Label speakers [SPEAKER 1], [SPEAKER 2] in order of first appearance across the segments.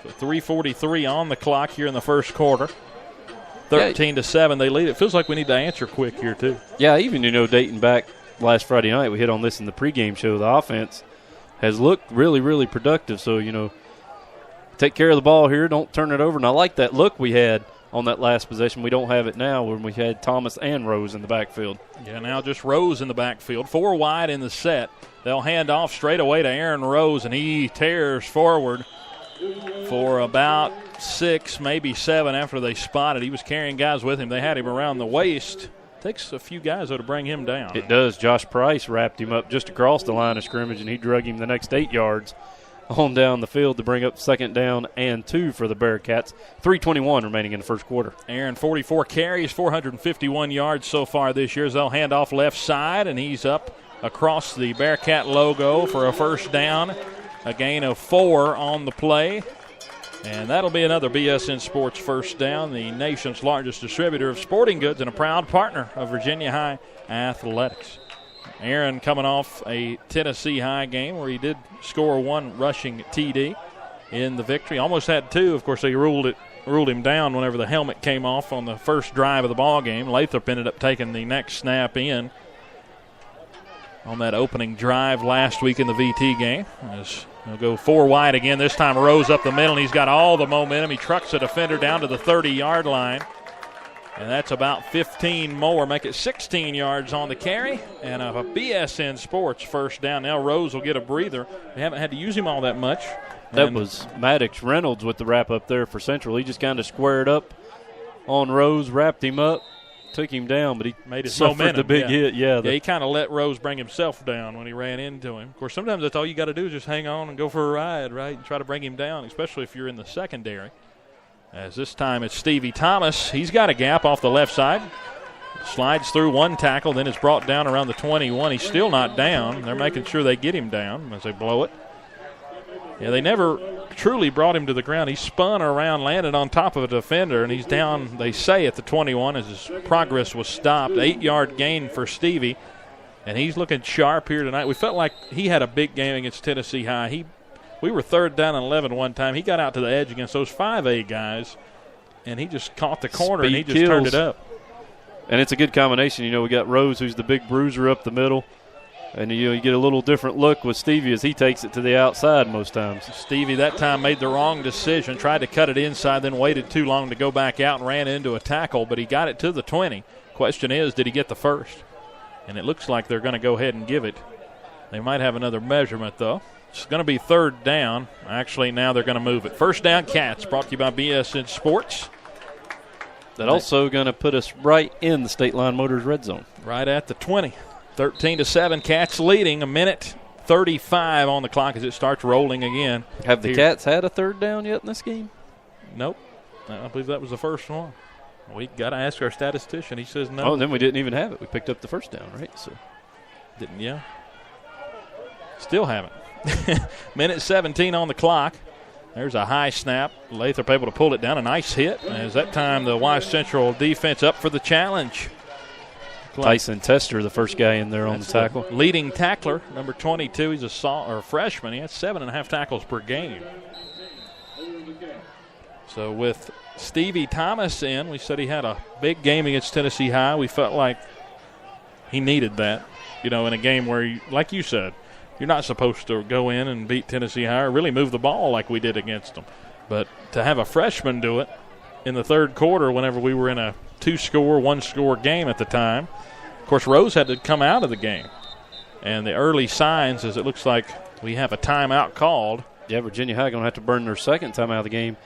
[SPEAKER 1] So 3:43 on the clock here in the first quarter. 13-7, they lead. It feels like we need to answer quick here, too.
[SPEAKER 2] Yeah, even, dating back last Friday night, we hit on this in the pregame show. The offense has looked really, really productive. So, take care of the ball here. Don't turn it over. And I like that look we had on that last possession. We don't have it now when we had Thomas and Rose in the backfield.
[SPEAKER 1] Yeah, now just Rose in the backfield. 4 wide in the set. They'll hand off straight away to Aaron Rose, and he tears forward for about 6, maybe 7 after they spotted. He was carrying guys with him. They had him around the waist. Takes a few guys, though, to bring him down.
[SPEAKER 2] It does. Josh Price wrapped him up just across the line of scrimmage, and he drug him the next 8 yards on down the field to bring up 2nd down and 2 for the Bearcats. 3:21 remaining in the first quarter.
[SPEAKER 1] Aaron, 44 carries, 451 yards so far this year. They'll hand off left side, and he's up across the Bearcat logo for a first down. A gain of 4 on the play. And that'll be another BSN Sports first down, the nation's largest distributor of sporting goods and a proud partner of Virginia High Athletics. Aaron coming off a Tennessee High game where he did score 1 rushing TD in the victory. Almost had 2. Of course, they ruled him down whenever the helmet came off on the first drive of the ball game. Lathrop ended up taking the next snap in on that opening drive last week in the VT game. He'll go 4 wide again. This time Rose up the middle, and he's got all the momentum. He trucks a defender down to the 30-yard line. And that's about 15 more. Make it 16 yards on the carry. And a BSN Sports first down. Now Rose will get a breather. We haven't had to use him all that much.
[SPEAKER 2] That was Maddox Reynolds with the wrap up there for Central. He just kind of squared up on Rose, wrapped him up, took him down, but he
[SPEAKER 1] made his
[SPEAKER 2] suffered
[SPEAKER 1] momentum,
[SPEAKER 2] the big hit. Yeah,
[SPEAKER 1] he kind of let Rose bring himself down when he ran into him. Of course, sometimes that's all you got to do is just hang on and go for a ride, right, and try to bring him down, especially if you're in the secondary. As this time it's Stevie Thomas. He's got a gap off the left side. Slides through 1 tackle, then is brought down around the 21. He's still not down. They're making sure they get him down as they blow it. Yeah, they never truly brought him to the ground. He spun around, landed on top of a defender, and he's down, they say, at the 21 as his progress was stopped. 8-yard gain for Stevie, and he's looking sharp here tonight. We felt like he had a big game against Tennessee High. We were 3rd down and 11 one time. He got out to the edge against those 5A guys, and he just caught the corner, and he just turned it up.
[SPEAKER 2] And it's a good combination. We got Rose, who's the big bruiser up the middle. And, you get a little different look with Stevie as he takes it to the outside most times.
[SPEAKER 1] Stevie that time made the wrong decision, tried to cut it inside, then waited too long to go back out and ran into a tackle, but he got it to the 20. Question is, did he get the first? And it looks like they're going to go ahead and give it. They might have another measurement, though. It's going to be 3rd down. Actually, now they're going to move it. First down, Cats, brought to you by BSN Sports.
[SPEAKER 2] That also going to put us right in the State Line Motors red zone.
[SPEAKER 1] Right at the 20. 13-7, Cats leading. 1:35 on the clock as it starts rolling again.
[SPEAKER 2] Have the Cats had a 3rd down yet in this game?
[SPEAKER 1] Nope. I believe that was the first one. We got to ask our statistician. He says no.
[SPEAKER 2] Oh, and then we didn't even have it. We picked up the first down, right? So
[SPEAKER 1] didn't, yeah. Still haven't. 1:17 on the clock. There's a high snap. Lathrop able to pull it down. A nice hit. As that time the Wise Central defense up for the challenge.
[SPEAKER 2] Tyson Tester, the first guy in there on the tackle.
[SPEAKER 1] Leading tackler, number 22. He's a freshman. He has 7.5 tackles per game. So with Stevie Thomas in, we said he had a big game against Tennessee High. We felt like he needed that, in a game where, like you said, you're not supposed to go in and beat Tennessee High or really move the ball like we did against them. But to have a freshman do it in the 3rd quarter whenever we were in a 2-score, 1-score game at the time. Of course, Rose had to come out of the game. And the early signs is it looks like we have a timeout called.
[SPEAKER 2] Yeah, Virginia High going to have to burn their 2nd timeout of the game.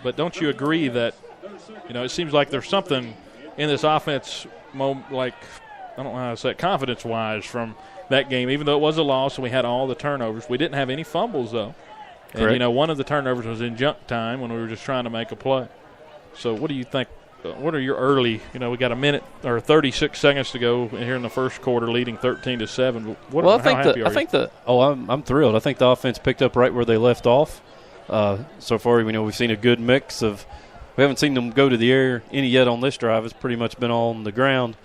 [SPEAKER 1] But don't you agree that, it seems like there's something in this offense, like, I don't know how to say it, confidence-wise from that game, even though it was a loss and we had all the turnovers. We didn't have any fumbles, though.
[SPEAKER 2] Correct.
[SPEAKER 1] And, one of the turnovers was in junk time when we were just trying to make a play. So what do you think? What are your early, we got a minute or 36 seconds to go here in the first quarter, leading 13-7.
[SPEAKER 2] I'm thrilled. I think the offense picked up right where they left off. So far, we've seen a good mix of. We haven't seen them go to the air any yet on this drive. It's pretty much been on the ground.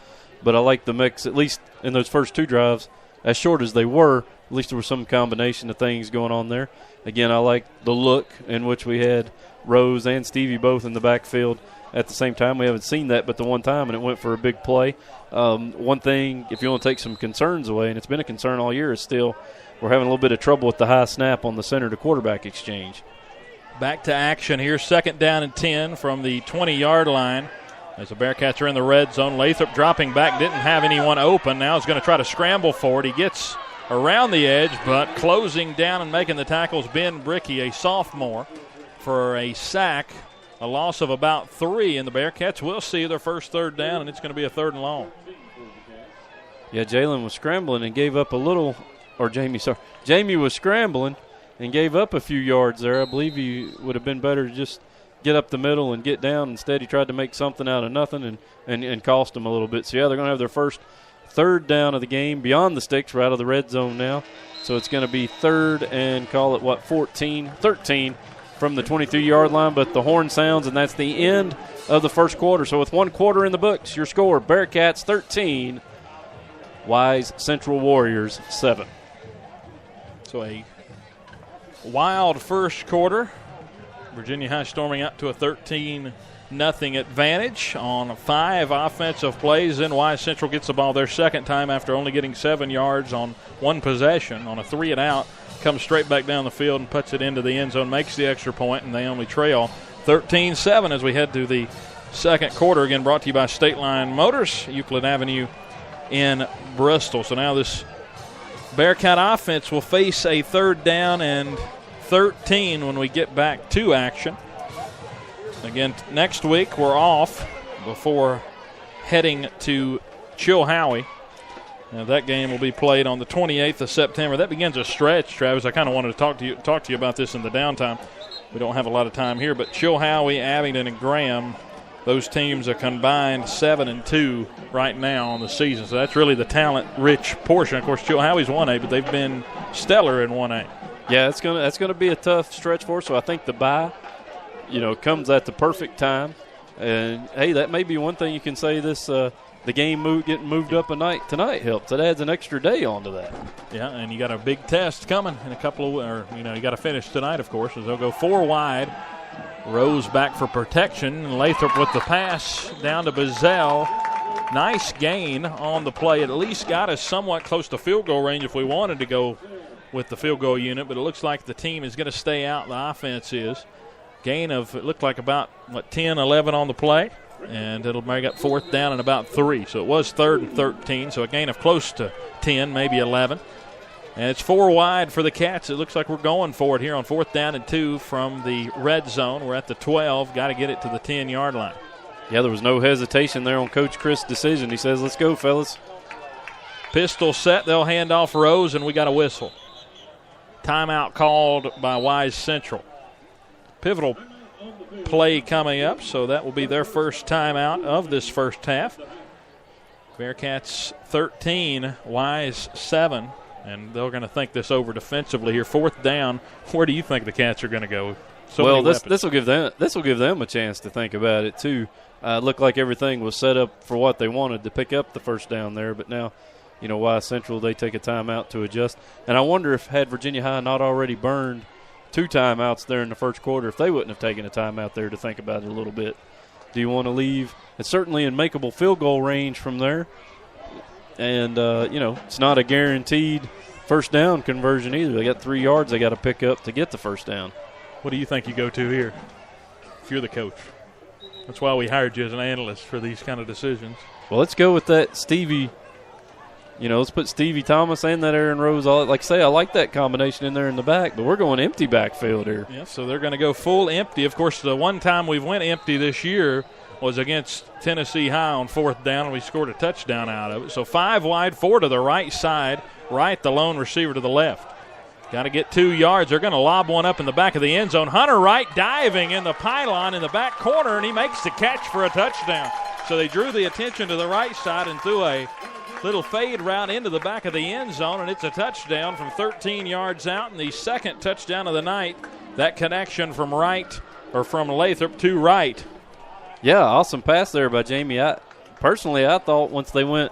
[SPEAKER 2] But I like the mix, at least in those first 2 drives. as short as they were, at least there was some combination of things going on there. Again, I like the look in which we had Rose and Stevie both in the backfield at the same time. We haven't seen that but the one time, and it went for a big play. One thing, if you want to take some concerns away, and it's been a concern all year, is still we're having a little bit of trouble with the high snap on the center to quarterback exchange.
[SPEAKER 1] Back to action here, 2nd down and 10 from the 20-yard line. As the Bearcats are in the red zone, Lathrop dropping back, didn't have anyone open. Now he's going to try to scramble for it. He gets around the edge, but closing down and making the tackles, Ben Brickey, a sophomore, for a sack, a loss of about 3, and the Bearcats will see their first 3rd down, and it's going to be a 3rd and long.
[SPEAKER 2] Yeah, Jalen was scrambling and gave up a little, or Jamie was scrambling and gave up a few yards there. I believe he would have been better to just get up the middle and get down. Instead, he tried to make something out of nothing and cost them a little bit. So, yeah, they're going to have their first 3rd down of the game beyond the sticks. We're out of the red zone now. So it's going to be 3rd and call it, 13 from the 23-yard line. But the horn sounds, and that's the end of the first quarter. So with 1 quarter in the books, your score, Bearcats 13, Wise Central Warriors 7.
[SPEAKER 1] So a wild first quarter. Virginia High storming out to a 13-0 advantage on 5 offensive plays. Then Wise Central gets the ball their second time after only getting 7 yards on 1 possession on a 3-and-out. Comes straight back down the field and puts it into the end zone, makes the extra point, and they only trail 13-7 as we head to the second quarter. Again, brought to you by State Line Motors, Euclid Avenue in Bristol. So now this Bearcat offense will face a 3rd down and 13 when we get back to action. Again, next week we're off before heading to Chilhowie. Now that game will be played on the 28th of September. That begins a stretch, Travis. I kind of wanted to talk to you about this in the downtime. We don't have a lot of time here, but Chilhowie, Abingdon, and Graham, those teams are combined 7-2 right now on the season. So that's really the talent-rich portion. Of course, Chilhowie's 1A, but they've been stellar in 1A.
[SPEAKER 2] Yeah, that's gonna be a tough stretch for us. So I think the bye, comes at the perfect time. And hey, that may be one thing you can say. The game getting moved up a night tonight helps. It adds an extra day onto that.
[SPEAKER 1] Yeah, and you got a big test coming in a couple of, you got to finish tonight, of course, as they'll go 4 wide. Rose back for protection, and Lathrop with the pass down to Bazell. Nice gain on the play. It at least got us somewhat close to field goal range if we wanted to go with the field goal unit, but it looks like the team is going to stay out. The offense is. Gain of, it looked like about, 10, 11 on the play, and it'll make up 4th down and about 3. So it was 3rd and 13, so a gain of close to 10, maybe 11. And it's 4 wide for the Cats. It looks like we're going for it here on 4th down and 2 from the red zone. We're at the 12. Got to get it to the 10-yard line.
[SPEAKER 2] Yeah, there was no hesitation there on Coach Chris' decision. He says, let's go, fellas.
[SPEAKER 1] Pistol set. They'll hand off Rose, and we got a whistle. Timeout called by Wise Central. Pivotal play coming up, so that will be their first timeout of this first half. Bearcats 13, Wise 7, and they're going to think this over defensively here. 4th down. Where do you think the Cats are going to go?
[SPEAKER 2] This will give them a chance to think about it too. Looked like everything was set up for what they wanted to pick up the first down there, but now, Wise Central, they take a timeout to adjust. And I wonder if had Virginia High not already burned 2 timeouts there in the first quarter, if they wouldn't have taken a timeout there to think about it a little bit. Do you want to leave? It's certainly in makeable field goal range from there. And, it's not a guaranteed first down conversion either. They got 3 yards they got to pick up to get the first down.
[SPEAKER 1] What do you think you go to here if you're the coach? That's why we hired you as an analyst for these kind of decisions.
[SPEAKER 2] Well, let's go with that Stevie. Let's put Stevie Thomas and that Aaron Rose. Like I say, I like that combination in there in the back, but we're going empty backfield here.
[SPEAKER 1] Yeah, so they're going to go full empty. Of course, the one time we've went empty this year was against Tennessee High on 4th down, and we scored a touchdown out of it. So 5 wide, 4 to the right side, right the lone receiver to the left. Got to get 2 yards. They're going to lob one up in the back of the end zone. Hunter Wright diving in the pylon in the back corner, and he makes the catch for a touchdown. So they drew the attention to the right side and threw a little fade route into the back of the end zone, and it's a touchdown from 13 yards out, and the second touchdown of the night. That connection from Lathrop to Wright.
[SPEAKER 2] Yeah, awesome pass there by Jamie. I thought once they went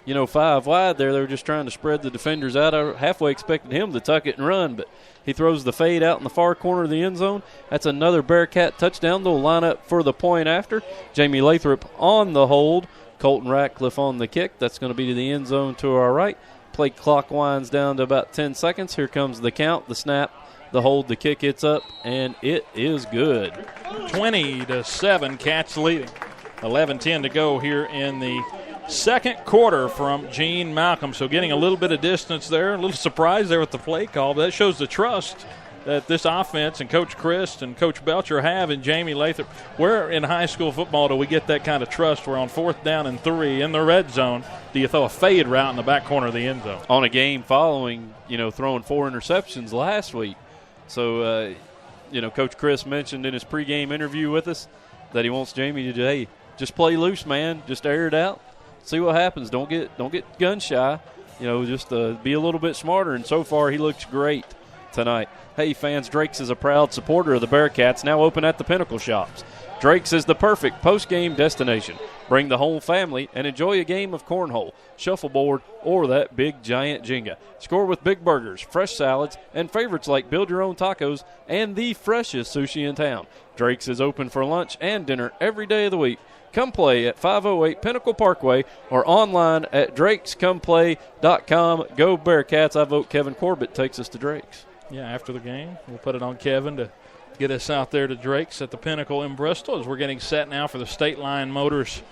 [SPEAKER 2] 5 wide there. They were just trying to spread the defenders out. I halfway expected him to tuck it and run, but he throws the fade out in the far corner of the end zone. That's another Bearcat touchdown. They'll line up for the point after. Jamie Lathrop on the hold. Colton Ratcliffe on the kick. That's going to be to the end zone to our right. Play clock winds down to about 10 seconds. Here comes the count, the snap, the hold, the kick hits up, and it is good.
[SPEAKER 1] 20-7, Cats leading. 11-10 to go here in the second quarter from Gene Malcolm. So getting a little bit of distance there, a little surprise there with the play call, but that shows the trust that this offense and Coach Christ and Coach Belcher have in Jamie Lathrop. Where in high school football do we get that kind of trust where on 4th down and 3 in the red zone do you throw a fade route in the back corner of the end zone?
[SPEAKER 2] On a game following, throwing 4 interceptions last week. So, Coach Chris mentioned in his pregame interview with us that he wants Jamie to, hey, just play loose, man. Just air it out. See what happens. Don't get gun shy. Just be a little bit smarter. And so far, he looks great tonight. Hey, fans, Drake's is a proud supporter of the Bearcats, now open at the Pinnacle Shops. Drake's is the perfect post-game destination. Bring the whole family and enjoy a game of cornhole, shuffleboard, or that big giant Jenga. Score with big burgers, fresh salads, and favorites like build-your-own tacos and the freshest sushi in town. Drake's is open for lunch and dinner every day of the week. Come play at 508 Pinnacle Parkway or online at drakescomeplay.com. Go Bearcats. I vote Kevin Corbett takes us to Drake's.
[SPEAKER 1] Yeah, after the game, we'll put it on Kevin to get us out there to Drake's at the Pinnacle in Bristol as we're getting set now for the State Line Motors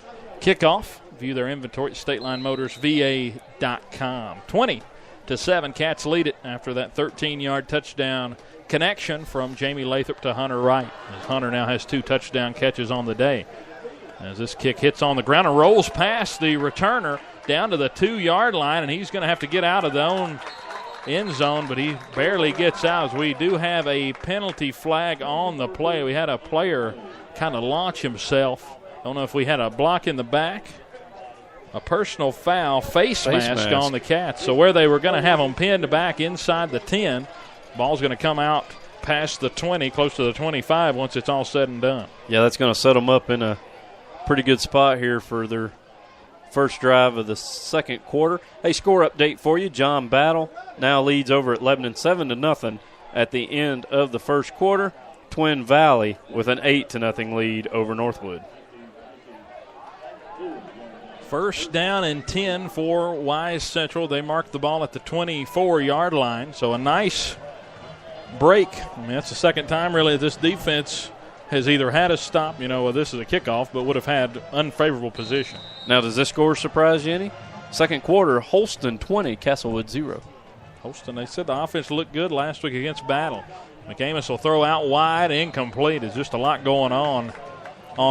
[SPEAKER 1] kickoff. View their inventory at StatelineMotorsVA.com. 20-7, Cats lead it after that 13-yard touchdown connection from Jamie Lathrop to Hunter Wright. As Hunter now has 2 touchdown catches on the day. As this kick hits on the ground and rolls past the returner down to the 2-yard line, and he's going to have to get out of the own end zone, but he barely gets out as we do have a penalty flag on the play. We had a player kind of launch himself. Don't know if we had a block in the back, a personal foul, face mask on the Cats. So where they were going to have them pinned back inside the 10, ball's going to come out past the 20, close to the 25 once it's all said and done.
[SPEAKER 2] Yeah, that's going to set them up in a pretty good spot here for their first drive of the second quarter. Hey, score update for you. John Battle now leads over at Lebanon 7-0 at the end of the first quarter. Twin Valley with an 8-0 lead over Northwood.
[SPEAKER 1] First down and 10 for Wise Central. They mark the ball at the 24-yard line. So a nice break. I mean, that's the second time really this defense has either had a stop, this is a kickoff, but would have had unfavorable position.
[SPEAKER 2] Now, does this score surprise you any? Second quarter, Holston 20, Castlewood 0.
[SPEAKER 1] Holston, they said the offense looked good last week against Battle. McCamus will throw out wide, incomplete. There's just a lot going on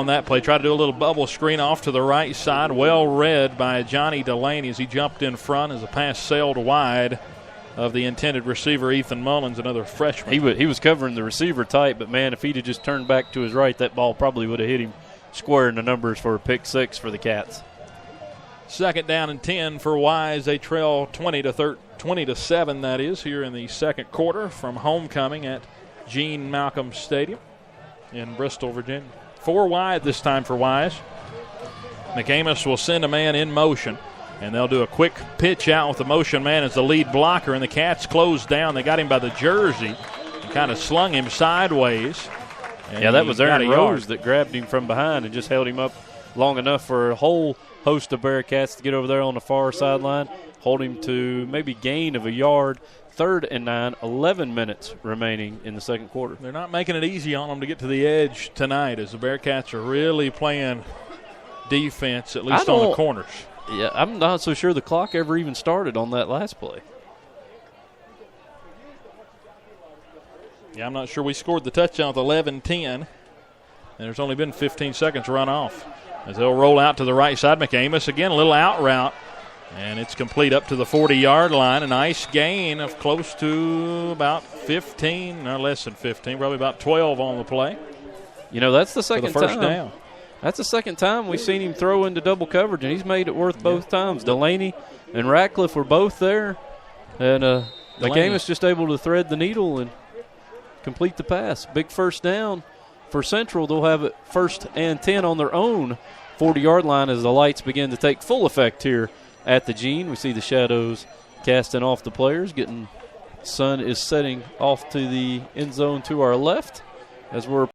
[SPEAKER 1] that play. Tried to do a little bubble screen off to the right side. Well read by Johnny Delaney as he jumped in front as the pass sailed wide of the intended receiver, Ethan Mullins, another freshman.
[SPEAKER 2] He was covering the receiver tight, but, man, if he'd have just turned back to his right, that ball probably would have hit him square in the numbers for a pick 6 for the Cats.
[SPEAKER 1] Second down and 10 for Wise. They trail 20-7, that is, here in the second quarter from homecoming at Gene Malcolm Stadium in Bristol, Virginia. 4 wide this time for Wise. McCamus will send a man in motion, and they'll do a quick pitch out with the motion man as the lead blocker, and the Cats close down. They got him by the jersey and kind of slung him sideways.
[SPEAKER 2] Yeah, that was Aaron Rose that grabbed him from behind and just held him up long enough for a whole host of Bearcats to get over there on the far sideline, hold him to maybe gain of a yard. 3rd and 9, 11 minutes remaining in the second quarter.
[SPEAKER 1] They're not making it easy on them to get to the edge tonight as the Bearcats are really playing defense, at least on the corners.
[SPEAKER 2] Yeah, I'm not so sure the clock ever even started on that last play.
[SPEAKER 1] Yeah, I'm not sure we scored the touchdown with 11-10. And there's only been 15 seconds run off. As they'll roll out to the right side, McCamus again, a little out route. And it's complete up to the 40-yard line. A nice gain of close to about 15, no less than 15, probably about 12 on the play.
[SPEAKER 2] That's the second
[SPEAKER 1] for the first
[SPEAKER 2] time.
[SPEAKER 1] Down.
[SPEAKER 2] That's the second time we've seen him throw into double coverage, and he's made it worth both times. Delaney and Ratcliffe were both there, and McCamus just able to thread the needle and complete the pass. Big first down for Central. They'll have it 1st and 10 on their own 40-yard line as the lights begin to take full effect here at the Gene. We see the shadows casting off the players. Sun is setting off to the end zone to our left as we're